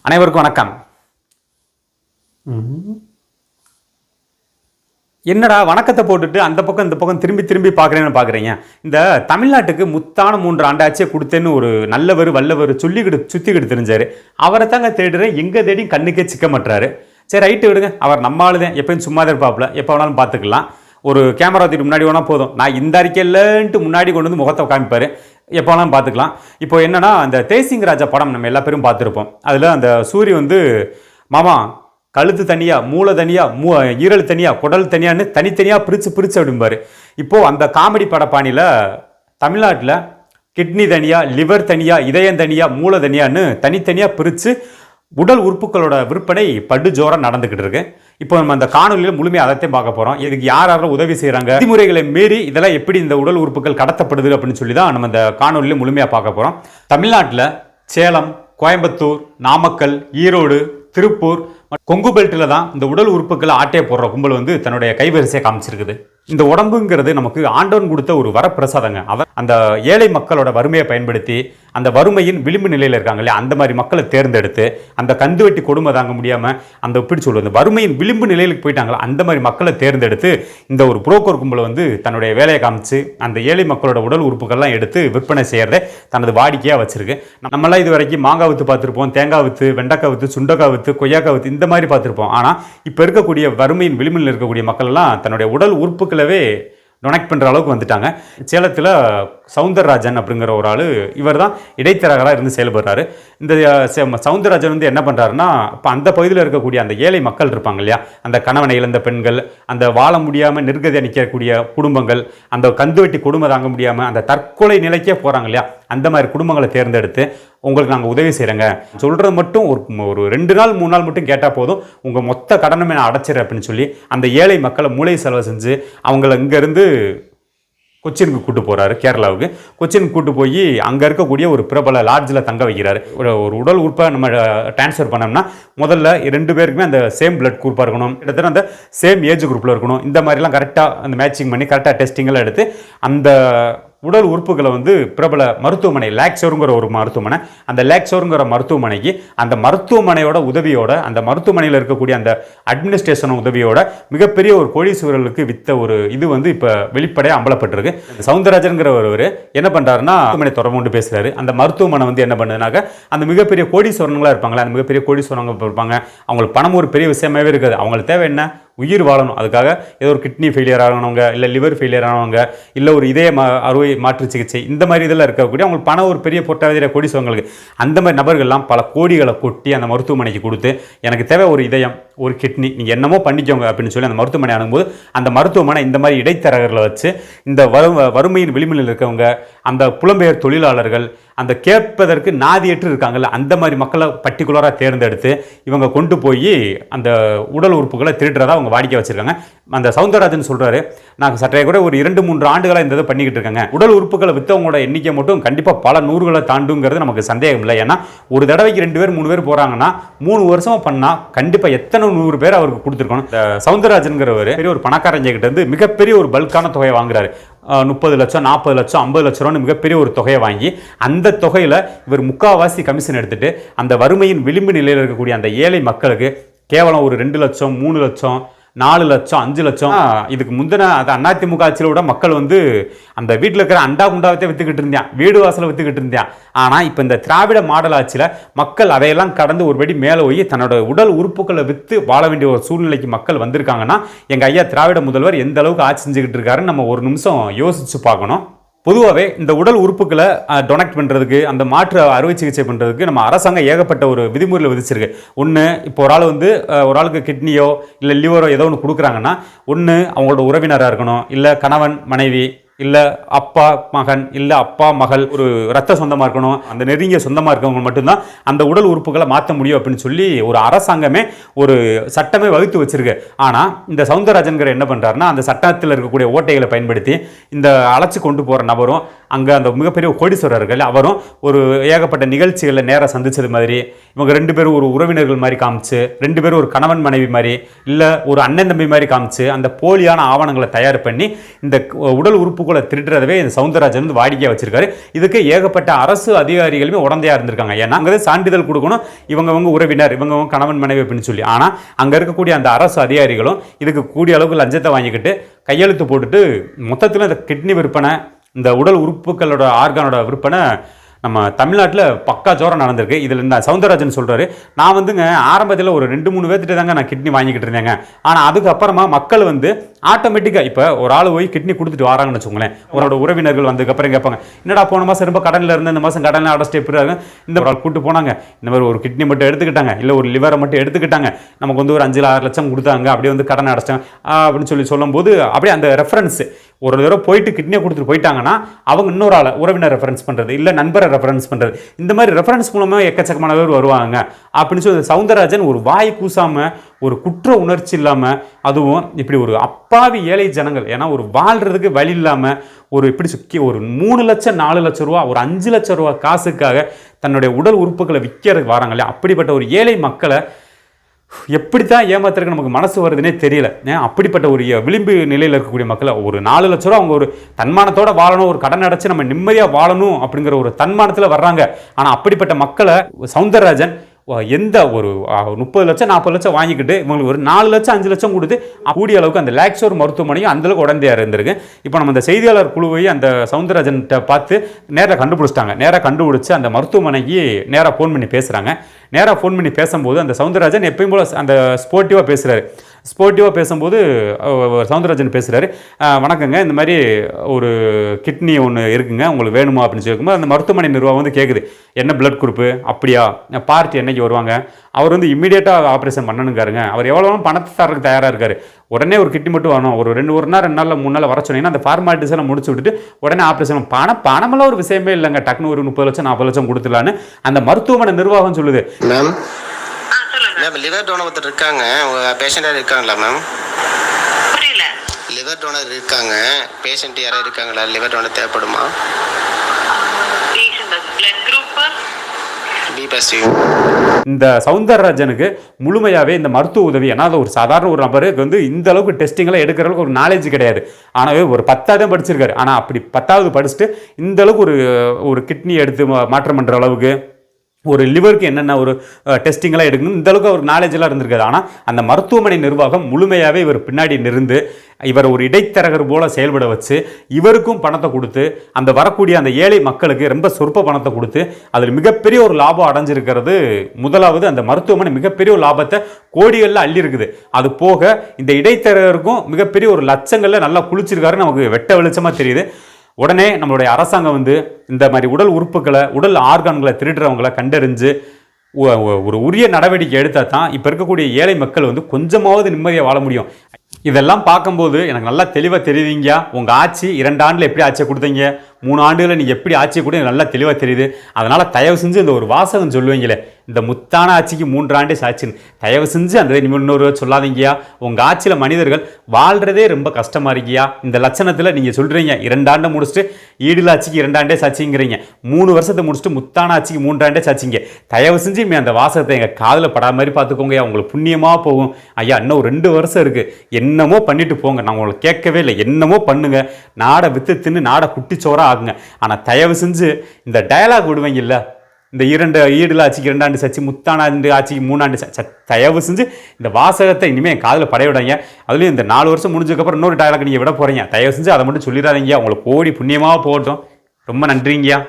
அனைவருக்கும் வணக்கம். என்னடா வணக்கத்தை போட்டுட்டு அந்த பக்கம் இந்த பக்கம் திரும்பி திரும்பி பார்க்குறேன்னு பார்க்குறீங்க. இந்த தமிழ்நாட்டுக்கு முத்தான 3 ஆண்டாச்சே கொடுத்தேன்னு ஒரு நல்லவர் வல்லவர் சுற்றிக்கிட்டு தெரிஞ்சார். அவரை தாங்க தேடுறேன், எங்கே தேடி கண்ணுக்கே சிக்க மாட்டுறாரு. சரி ரைட்டு விடுங்க, அவர் நம்ம ஆளுதான், எப்பயும் சும்மா தான் இருப்பாப்புல, எப்போ வேணாலும் பார்த்துக்கலாம். ஒரு கேமரா தூக்கிட்டு முன்னாடி வேணால் போதும், நான் இந்த அறிக்கையில்ன்ட்டு முன்னாடி கொண்டு வந்து முகத்தை காமிப்பார், எப்போ வேணாலும் பார்த்துக்கலாம். இப்போ என்னன்னா, அந்த தேசிங் ராஜா படம் நம்ம எல்லா பேரும் பார்த்துருப்போம். அதில் அந்த சூரி வந்து மாமா கழுத்து தனியாக, மூளை தனியாக, ஈரல் தனியாக, குடல் தனியான்னு தனித்தனியாக பிரித்து அப்படிம்பார். இப்போது அந்த காமெடி படப்பாணியில் தமிழ்நாட்டில் கிட்னி தனியாக, லிவர் தனியாக, இதயம் தனியாக, மூளை தனியான்னு தனித்தனியாக பிரித்து உடல் உறுப்புகளோட விற்பனை படுஜோராக நடந்துக்கிட்டு இருக்கு. இப்போ நம்ம அந்த காணொலியில் முழுமையாக அதைத்தான் பார்க்க போகிறோம். இதுக்கு யாரும் உதவி செய்கிறாங்க, விதிமுறைகளை மீறி இதெல்லாம் எப்படி இந்த உடல் உறுப்புகள் கடத்தப்படுது அப்படின்னு சொல்லி தான் நம்ம இந்த காணொலியில் முழுமையாக பார்க்க போகிறோம். தமிழ்நாட்டில் சேலம், கோயம்புத்தூர், நாமக்கல், ஈரோடு, திருப்பூர், கொங்கு பெல்ட்டில் தான் இந்த உடல் உறுப்புகளை ஆட்டையை போடுற கும்பல் வந்து தன்னுடைய கைவரிசையை காமிச்சிருக்குது. இந்த உடம்புங்கிறது நமக்கு ஆண்டவன் கொடுத்த ஒரு வரப்பிரசாதங்க. அவர் அந்த ஏழை மக்களோட வறுமையை பயன்படுத்தி, அந்த வறுமையின் விளிம்பு நிலையில் இருக்காங்க இல்லையா, அந்த மாதிரி மக்களை தேர்ந்தெடுத்து, அந்த கந்து வெட்டி கொடுமை தாங்க முடியாமல் அந்த எப்படி சொல்லுவது, வறுமையின் விளிம்பு நிலையிலுக்கு போயிட்டாங்களா அந்த மாதிரி மக்களை தேர்ந்தெடுத்து இந்த ஒரு புரோக்கர் கும்பலை வந்து தன்னுடைய வேலையை காமிச்சு அந்த ஏழை மக்களோட உடல் உறுப்புகள்லாம் எடுத்து விற்பனை செய்யறதை தனது வாடிக்கையாக வச்சிருக்கு. நம்மளாம் இது வரைக்கும் மாங்காய் வித்து பார்த்துருப்போம், தேங்காய் வித்து, வெண்டைக்காய் வித்து, சுண்டக்காய் வித்து, கொய்யாக்காய் வித்து, இந்த மாதிரி பார்த்துருப்போம். ஆனால் இப்போ இருக்கக்கூடிய வறுமையின் விளிம்பில் இருக்கக்கூடிய மக்கள் எல்லாம் தன்னுடைய உடல் உறுப்புகளவே டொனெக்ட் பண்ணுற அளவுக்கு வந்துட்டாங்க. சேலத்தில் சவுந்தரராஜன் அப்படிங்கிற ஒரு ஆள், இவர் தான் இடைத்தரகராக இருந்து செயல்படுறாரு. இந்த சவுந்தரராஜன் வந்து என்ன பண்ணுறாருன்னா, இப்போ அந்த பகுதியில் இருக்கக்கூடிய அந்த ஏழை மக்கள் இருப்பாங்க இல்லையா, அந்த கணவனை இழந்த பெண்கள், அந்த வாழ முடியாமல் நிர்கதியாக நிற்கக்கூடிய குடும்பங்கள், அந்த கந்து வெட்டி கொடுமை தாங்க முடியாமல் அந்த தற்கொலை நிலைக்கே போகிறாங்க இல்லையா, அந்த மாதிரி குடும்பங்களை தேர்ந்தெடுத்து உங்களுக்கு நாங்கள் உதவி செய்கிறேங்க, சொல்கிறது மட்டும் ஒரு 2 நாள் 3 நாள் மட்டும் கேட்டால் போதும், உங்கள் மொத்த கடனுமே நான் அடைச்சிடறேன் அப்படின்னு சொல்லி அந்த ஏழை மக்களை மூளை செலவு செஞ்சு அவங்கள இங்கேருந்து கொச்சினுக்கு கூட்டு போகிறாரு. கேரளாவுக்கு கொச்சினுக்கு கூட்டு போய் அங்கே இருக்கக்கூடிய ஒரு பிரபல லாட்ஜில் தங்க வைக்கிறாரு. ஒரு உடல் உறுப்பை நம்ம டிரான்ஸ்ஃபர் பண்ணோம்னா முதல்ல 2 பேருக்குமே அந்த சேம் பிளட் குரூப்பாக இருக்கணும், கிட்டத்தட்ட அந்த சேம் ஏஜ் குரூப்பில் இருக்கணும். இந்த மாதிரிலாம் கரெக்டாக அந்த மேட்சிங் பண்ணி கரெக்டாக டெஸ்டிங்கெல்லாம் எடுத்து அந்த உடல் உறுப்புகளை வந்து பிரபல மருத்துவமனை, லேக்ஷோருங்கிற ஒரு மருத்துவமனை, அந்த லேக்ஷோருங்கிற மருத்துவமனைக்கு அந்த மருத்துவமனையோட உதவியோட, அந்த மருத்துவமனையில் இருக்கக்கூடிய அந்த அட்மினிஸ்ட்ரேஷன் உதவியோட மிகப்பெரிய ஒரு கோடீஸ்வரர்களுக்கு வித்த ஒரு இது வந்து இப்போ வெளிப்படையாக அம்பலப்பட்டிருக்கு. சவுந்தரராஜன்கிற ஒருவர் என்ன பண்ணுறாருன்னா, மருத்துவமனை தொடர்பு கொண்டு பேசுகிறாரு. அந்த மருத்துவமனை வந்து என்ன பண்ணுதுனாக்க, அந்த மிகப்பெரிய கோடீஸ்வரங்களாக இருப்பாங்களா, அந்த மிகப்பெரிய கோடீஸ்வரங்க இருப்பாங்க, அவங்களுக்கு பணம் ஒரு பெரிய விஷயமாகவே இருக்காது. அவங்களுக்கு தேவை என்ன, உயிர் வாழணும். அதுக்காக ஏதோ ஒரு கிட்னி ஃபெயிலியர் ஆனவங்க, இல்லை லிவர் ஃபெயிலியர் ஆனவங்க, இல்லை ஒரு இதய அறுவை மாற்று சிகிச்சை, இந்த மாதிரி இதெல்லாம் இருக்கக்கூடிய அவங்களுக்கு பணம் ஒரு பெரிய பொட்டாவதிர கோடீஸ்வரங்களுக்கு, அந்த மாதிரி நபர்கள்லாம் பல கோடிகளை கொட்டி அந்த மருத்துவமனைக்கு கொடுத்து, எனக்கு தேவை ஒரு இதயம், ஒரு கிட்னி, நீங்கள் என்னமோ பண்ணிக்கோங்க அப்படின்னு சொல்லி அந்த மருத்துவமனை அணுகும்போது அந்த மருத்துவமனை இந்த மாதிரி இடைத்தரகர்களை வச்சு இந்த வறுமையின் விளிம்பில் இருக்கவங்க, அந்த புலம்பெயர் தொழிலாளர்கள், அந்த கேட்பதற்கு நாதியற்று இருக்காங்கல்ல, அந்த மாதிரி மக்களை பர்டிகுலராக தேர்ந்தெடுத்து இவங்க கொண்டு போய் அந்த உடல் உறுப்புகளை திருடுறதா அவங்க வாடிக்கை வச்சிருக்காங்க. அந்த சவுந்தரராஜன் சொல்றாரு, நான் சற்றே கூட ஒரு 2-3 ஆண்டுகளாக இந்த இதை பண்ணிக்கிட்டு இருக்கேங்க, உடல் உறுப்புகளை விற்றவங்களோட எண்ணிக்கை மட்டும் கண்டிப்பாக பல 100களை தாண்டுங்கிறது நமக்கு சந்தேகம் இல்லை. ஏன்னா ஒரு தடவைக்கு 2 பேர் 3 பேர் போகிறாங்கன்னா 3 வருஷமா பண்ணால் கண்டிப்பாக எத்தனை 100 பேர் அவருக்கு கொடுத்துருக்கணும். சவுந்தரராஜன்கிறவர் பெரிய ஒரு பணக்காரஞ்சிக்கிட்ட இருந்து மிகப்பெரிய ஒரு பல்கான தொகையை வாங்குறாரு. 30 லட்சம், 40 லட்சம், 50 லட்ச ரூபான்னு மிகப்பெரிய ஒரு தொகையை வாங்கி அந்த தொகையில் இவர் முக்கால்வாசி கமிஷன் எடுத்துட்டு அந்த வறுமையின் விளிம்பு நிலையில் இருக்கக்கூடிய அந்த ஏழை மக்களுக்கு கேவலம் ஒரு 2 லட்சம், 3 லட்சம், 4 லட்சம், 5 லட்சம், இதுக்கு முந்தின அந்த அதிமுக ஆட்சியில் விட மக்கள் வந்து அந்த வீட்டில் இருக்கிற அண்டா குண்டாவத்தை வித்துக்கிட்டு இருந்தான், வீடு வாசலை வித்துக்கிட்டு இருந்தான். ஆனால் இப்போ இந்த திராவிட மாடல் ஆட்சியில் மக்கள் அதையெல்லாம் கடந்து ஒருபடி மேலே போய் தன்னோட உடல் உறுப்புகளை விற்று வாழ வேண்டிய ஒரு சூழ்நிலைக்கு மக்கள் வந்திருக்காங்கன்னா எங்கள் ஐயா திராவிட முதல்வர் எந்த அளவுக்கு ஆட்சி செஞ்சுக்கிட்டு இருக்காருன்னு நம்ம ஒரு நிமிஷம் யோசிச்சு பார்க்கணும். பொதுவாகவே இந்த உடல் உறுப்புகளை டொனெக்ட் பண்ணுறதுக்கு, அந்த மாற்று அறுவை சிகிச்சை பண்ணுறதுக்கு நம்ம அரசாங்கம் ஏகப்பட்ட ஒரு விதிமுறையில் விதிச்சிருக்கு. ஒன்று, இப்போ ஒரு ஆள் வந்து ஒரு ஆளுக்கு கிட்னியோ இல்லை லிவரோ ஏதோ ஒன்று கொடுக்குறாங்கன்னா, ஒன்று அவங்களோட உறவினராக இருக்கணும், இல்லை கணவன் மனைவி, இல்லை அப்பா மகன், இல்லை அப்பா மகள், ஒரு ரத்த சொந்தமாக இருக்கணும், அந்த நெருங்கிய சொந்தமாக இருக்கவங்க மட்டும்தான் அந்த உடல் உறுப்புகளை மாற்ற முடியும் அப்படின்னு சொல்லி ஒரு அரசாங்கமே ஒரு சட்டமே வகுத்து வச்சிருக்கு. ஆனால் இந்த சவுந்தரராஜன்கிற என்ன பண்ணுறாருன்னா, அந்த சட்டத்தில் இருக்கக்கூடிய ஓட்டைகளை பயன்படுத்தி இந்த அழைச்சி கொண்டு போகிற நபரும் அங்கே அந்த மிகப்பெரிய கோடீஸ்வரர்கள் அவரும் ஒரு ஏகப்பட்ட நிகழ்ச்சிகளில் நேராக சந்திச்சது மாதிரி, இவங்க 2 பேரும் ஒரு உறவினர்கள் மாதிரி காமிச்சு, 2 பேரும் ஒரு கணவன் மனைவி மாதிரி, இல்லை ஒரு அண்ணன் தம்பி மாதிரி காமிச்சு அந்த போலியான ஆவணங்களை தயார் பண்ணி இந்த உடல் உறுப்புகள் உறுப்புகளை திருடுறதவே இந்த சவுந்தரராஜன் வந்து வாடிக்கையாக வச்சிருக்காரு. இதுக்கு ஏகப்பட்ட அரசு அதிகாரிகளுமே உடந்தையா இருந்திருக்காங்க. ஏன்னா அங்கே சான்றிதழ் கொடுக்கணும், இவங்க உறவினர், இவங்க கணவன் மனைவி அப்படின்னு சொல்லி. ஆனால் அங்கே இருக்கக்கூடிய அந்த அரசு அதிகாரிகளும் இதுக்கு கூடிய அளவுக்கு லஞ்சத்தை வாங்கிக்கிட்டு கையெழுத்து போட்டுட்டு மொத்தத்தில் இந்த கிட்னி விற்பனை, இந்த உடல் உறுப்புகளோட ஆர்கானோட விற்பனை நம்ம தமிழ்நாட்டில் பக்கா ஜோரம் நடந்திருக்கு. இதில் இந்த சவுந்தரராஜன் சொல்கிறாரு, நான் வந்துங்க ஆரம்பத்தில் ஒரு 2-3 பேர்த்திட்ட தாங்க நான் கிட்னி வாங்கிக்கிட்டு இருந்தேங்க. ஆனால் அதுக்கப்புறமா மக்கள் வந்து ஆட்டோமேட்டிக்காக இப்போ ஒரு ஆள் போய் கிட்னி கொடுத்துட்டு வராங்கன்னு வச்சுக்கோங்களேன், அவரோட உறவினர்கள் வந்ததுக்கப்புறம் கேட்பாங்க, என்னடா போன மாதம் ரொம்ப கடனில் இருந்து இந்த மாதம் கடனில் அடைச்சிட்டு எப்படி இந்த ஒரு ஆள் கூப்பிட்டு போனாங்க, இந்த மாதிரி ஒரு கிட்னி மட்டும் எடுத்துக்கிட்டாங்க, இல்லை ஒரு லிவரை மட்டும் எடுத்துக்கிட்டாங்க, நமக்கு வந்து ஒரு 5-6 லட்சம் கொடுத்தாங்க, அப்படியே வந்து கடனை அடைச்சிட்டாங்க அப்படின்னு சொல்லும்போது அப்படியே அந்த ரெஃபரன்ஸ் ஒரு தடவை போயிட்டு கிட்னியை கொடுத்துட்டு போயிட்டாங்கன்னா அவங்க இன்னொரு ஆளை உறவினர் ரெஃபரன்ஸ் பண்ணுறது, இல்லை நண்பரை ரெஃபரன்ஸ் பண்ணுறது, இந்த மாதிரி ரெஃபரன்ஸ் மூலமாக எக்கச்சக்கமான பேர் வருவாங்க அப்படின்னு சொல்லி சவுந்தரராஜன் ஒரு வாய் கூசாமல், ஒரு குற்ற உணர்ச்சி இல்லாமல், அதுவும் இப்படி ஒரு அப்பாவி ஏழை ஜனங்கள், ஏன்னா ஒரு வாழ்கிறதுக்கு வழி இல்லாமல் ஒரு இப்படி ஒரு 3 லட்சம் 4 லட்சம் ரூபா, ஒரு 5 லட்சம் ரூபா காசுக்காக தன்னுடைய உடல் உறுப்புகளை விற்கிறதுக்கு வராங்க இல்லையா, அப்படிப்பட்ட ஒரு ஏழை மக்களை எப்படித்தான் ஏமாத்துறதுக்கு நமக்கு மனசு வருதுன்னே தெரியல. அப்படிப்பட்ட ஒரு விளிம்பு நிலையில் இருக்கக்கூடிய மக்களை ஒரு 4 லட்ச ரூபா அவங்க ஒரு தன்மானத்தோட வாழணும், ஒரு கடன் அடைச்சு நம்ம நிம்மதியாக வாழணும் அப்படிங்கிற ஒரு தன்மானத்தில் வர்றாங்க. ஆனால் அப்படிப்பட்ட மக்களை சவுந்தரராஜன் எந்த ஒரு 30 லட்சம் 40 லட்சம் வாங்கிக்கிட்டு இவங்களுக்கு ஒரு 4 லட்சம் 5 லட்சம் கொடுத்து கூடிய அளவுக்கு அந்த லேக்ஸோர் மருத்துவமனையும் அந்தளவுக்கு உடந்தையாக இருந்திருக்கு. இப்போ நம்ம அந்த செய்தியாளர் குழுவை அந்த சவுந்தரராஜன்கிட்ட பார்த்து நேராக கண்டுபிடிச்சிட்டாங்க. நேராக கண்டுபிடிச்சி அந்த மருத்துவமனைக்கு நேராக ஃபோன் பண்ணி பேசுகிறாங்க. நேராக ஃபோன் பண்ணி பேசும்போது அந்த சவுந்தரராஜன் எப்பயும் போல் அந்த ஸ்போர்ட்டிவாக பேசுகிறாரு. ஸ்போர்ட்டிவாக பேசும்போது சவுந்தரராஜன் பேசுகிறாரு, வணக்கங்க, இந்த மாதிரி ஒரு கிட்னி ஒன்று இருக்குங்க, உங்களுக்கு வேணுமா அப்படின்னு சொல்லியிருக்கும்போது அந்த மருத்துவமனை நிர்வாகம் வந்து கேட்குது, என்ன பிளட் குரூப்பு, அப்படியா, பார்ட்டி என்னைக்கு வருவாங்க, அவர் வந்து இமீடியட்டாக ஆப்ரேஷன் பண்ணணுங்காருங்க, அவர் எவ்வளோ பணத்தை தரக்கு தயாராக இருக்காரு, உடனே ஒரு கிட்னி மட்டும் வரணும், ஒரு 2 நாள் 2 நாள் 3 நாள் வர சொன்னீங்கன்னா அந்த ஃபார்மாலிட்டிஸ் எல்லாம் முடிச்சு விட்டுட்டு உடனே ஆப்ரேஷன், பணமெல்லாம் ஒரு விஷயமே இல்லைங்க, டக்குன்னு ஒரு 30 லட்சம் 40 லட்சம் கொடுத்துடலான்னு அந்த மருத்துவமனை நிர்வாகம் சொல்லுது. மேம் லிவர் டோனர் ஒருத்தர் இருக்காங்க, பேஷண்டாக இருக்காங்களா மேம்? புரியல. லிவர் டோனர் இருக்காங்க, பேஷண்ட் யாராவது இருக்காங்களா, லிவர் டோனர் தேவைப்படுமா? Blood group B positive. இந்த சவுந்தரராஜனுக்கு முழுமையாகவே இந்த மருத்துவ உதவி, ஏன்னா அது ஒரு சாதாரண ஒரு நபருக்கு வந்து இந்த அளவுக்கு டெஸ்டிங்கெல்லாம் எடுக்கிற அளவுக்கு ஒரு நாலேஜ் கிடையாது. ஆனால் ஒரு 10வது படிச்சிருக்காரு. ஆனால் அப்படி 10வது படிச்சுட்டு இந்த அளவுக்கு ஒரு கிட்னி எடுத்து மாற்றம் பண்ணுற அளவுக்கு, ஒரு லிவருக்கு என்னென்ன ஒரு டெஸ்டிங்கெல்லாம் எடுக்கணும், இந்த அளவுக்கு ஒரு நாலேஜெல்லாம் இருந்திருக்காது. ஆனால் அந்த மருத்துவமனை நிர்வாகம் முழுமையாகவே இவர் பின்னாடி நிருந்து இவர் ஒரு இடைத்தரகர் போல செயல்பட வச்சு இவருக்கும் பணத்தை கொடுத்து அந்த வரக்கூடிய அந்த ஏழை மக்களுக்கு ரொம்ப சொற்ப பணத்தை கொடுத்து அதில் மிகப்பெரிய ஒரு லாபம் அடைஞ்சிருக்கிறது. முதலாவது அந்த மருத்துவமனை மிகப்பெரிய ஒரு லாபத்தை கோடிகளில் அள்ளி இருக்குது. அது போக இந்த இடைத்தரகருக்கும் மிகப்பெரிய ஒரு லட்சங்களில் நல்லா குளிச்சிருக்காருன்னு நமக்கு வெட்ட வெளிச்சமாக தெரியுது. உடனே நம்மளுடைய அரசாங்கம் வந்து இந்த மாதிரி உடல் உறுப்புகளை, உடல் ஆர்கான்களை திருடுறவங்களை கண்டறிஞ்சு ஒரு உரிய நடவடிக்கை எடுத்தால் தான் இப்போ இருக்கக்கூடிய ஏழை மக்கள் வந்து கொஞ்சமாவது நிம்மதியாக வாழ முடியும். இதெல்லாம் பார்க்கும்போது எனக்கு நல்லா தெளிவாக தெரியுதுங்க, உங்கள் ஆட்சி 2 ஆண்டில் எப்படி ஆட்சியை கொடுத்தீங்க, 3 ஆண்டுகளில் நீங்கள் எப்படி ஆட்சியை கூட நல்லா தெளிவாக தெரியுது. அதனால் தயவு செஞ்சு இந்த ஒரு வாசகம் சொல்லுவீங்களே, இந்த முத்தான ஆட்சிக்கு 3 ஆண்டே சாட்சின்னு, தயவு செஞ்சு அந்த இன்னொரு சொல்லாதீங்கயா. உங்கள் ஆட்சியில் மனிதர்கள் வாழ்கிறதே ரொம்ப கஷ்டமாக இருக்கியா. இந்த லட்சணத்தில் நீங்கள் சொல்கிறீங்க 2 ஆண்டை முடிச்சுட்டு ஈடில் ஆட்சிக்கு 2 ஆண்டே சாட்சிங்கிறீங்க, 3 வருஷத்தை முடிச்சுட்டு முத்தான ஆட்சிக்கு 3 ஆண்டே சாட்சிங்க. தயவு செஞ்சு அந்த வாசகத்தை எங்கள் காதில் படாத மாதிரி பார்த்துக்கோங்கய்யா, உங்களுக்கு புண்ணியமாக போகும் ஐயா. இன்னும் 2 வருஷம் இருக்குது, என்னமோ பண்ணிட்டு போங்க, நான் உங்களை கேட்கவே இல்லை, என்னமோ பண்ணுங்க, நாடை விற்று தின்னு நாடை குட்டிச்சோராக ஆகுங்க. ஆனால் தயவு செஞ்சு இந்த டயலாக் விடுவீங்கல்ல, இந்த 2 ஈடுல ஆட்சிக்கு 2 ஆண்டு சாட்சி, முத்தான ஆட்சிக்கு 3 ஆண்டு சாட்சி, தயவு செஞ்சு இந்த வாசகத்தை இனிமேல் என் காதில் படைய விடாங்க. அதுலேயும் இந்த 4 வருஷம் முடிஞ்சதுக்கப்புறம் இன்னொரு டயலாக் நீங்கள் விட போகிறீங்க, தயவு செஞ்சு அதை மட்டும் சொல்லிடாதீங்க, உங்களுக்கு கோடி புண்ணியமாக போகட்டும். ரொம்ப நன்றிங்கய்யா.